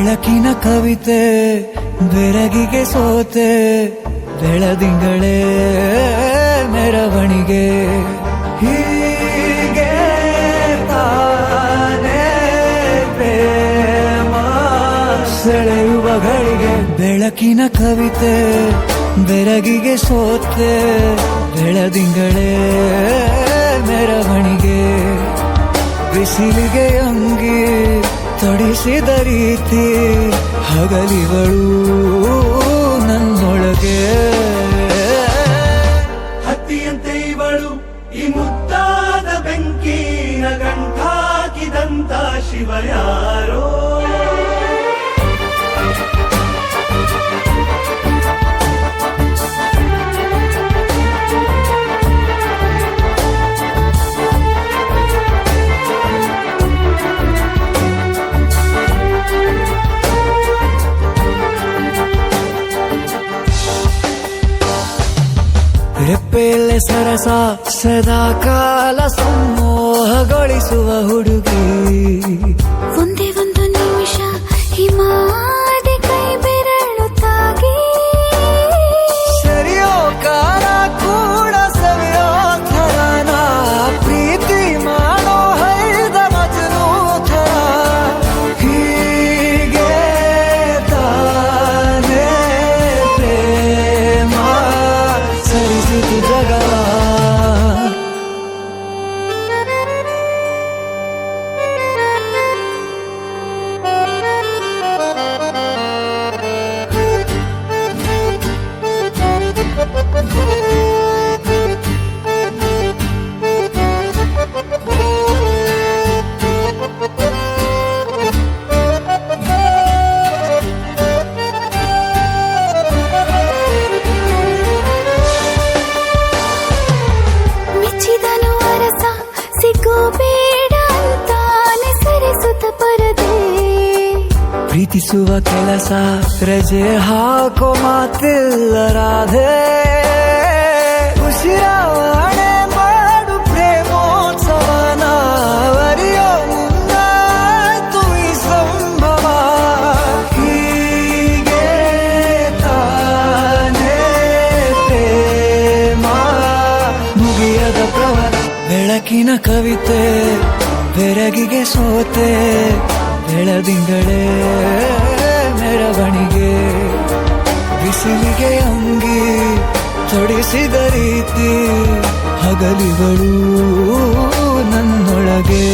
ಬೆಳಕಿನ ಕವಿತೆ ಬೆರಗಿಗೆ ಸೋತೆ ಬೆಳದಿಂಗಳೇ ಮೆರವಣಿಗೆ ಹೀಗೆ ತಾನೇ ಪ್ರೇಮ ಸೆಳೆಯುವ ಗಳಿಗೆ ಬೆಳಕಿನ ಕವಿತೆ ಬೆರಗಿಗೆ ಸೋತೆ ಬೆಳದಿಂಗಳೇ ಮೆರವಣಿಗೆ ಬಿಸಿಲಿಗೆ ಅಂಗಿ ತೊಡಿಸಿದ ರೀತಿ ಹಗಲಿಗಳು ನನ್ನೊಳಗೆ ಹತ್ತಿಯಂತೆ ಇವಳು ಈ ಮುದ್ದಾದ ಬೆಂಕಿನ ಗಂಟಾಕಿದಂತ ಶಿವ ಯಾರೋ ರೆಪ್ಪೆಯಲ್ಲೇ ಸರಸ ಸದಾ ಕಾಲ ಸಂಮೋಹಗೊಳಿಸುವ ಹುಡುಗಿ ಒಂದೇ ಒಂದು ನಿಮಿಷ ಹಿಮಾದಿ ಕೈ ಬೆರಳು ತಾಗಿ ಸರಿಯೋ ಕಾಲ ಕೂಡ ಸವಿಯೋ ಥರನ ಪ್ರೀತಿ ಮಾಡೋ ಹೈದ ಮಜನು ಥರ ಹೀಗೆ ತಾನೇ ಪ್ರೇಮ ಸರಿಸಿತು ಜಗವ ಮೆಚ್ಚಿದನು ಅರಸ ಸಿಗೋ ಬೇಡ ಅಂತಾನೆ ಸರಿಸುತ್ತ ಪರದೆ ಪ್ರೀತಿಸುವ ಕೆಲಸ ರಜೆ ಹಾಕೋ ಮಾತಿಲ್ಲ ರಾಧೆ ಉಸಿರಾವಣೆ ಮಾಡು ಪ್ರೇಮೋತ್ಸವನ ವರಿಯೋ ಮುಂದಾಯ್ತು ಈ ಸಂಭವ ಹೀಗೆ ತಾನೇ ಪ್ರೇಮ ಮುಗಿಯದ ಪ್ರವರ ಬೆಳಕಿನ ಕವಿತೆ ಬೆರಗಿಗೆ ಸೋತೆ ಬೆಳದಿಂಗಳೇ ಮೆರವಣಿಗೆ ಬಿಸಿಲಿಗೆ ಅಂಗಿ ತೊಡಿಸಿದ ರೀತಿ ಹಗಲಿಗಳು ನನ್ನೊಳಗೆ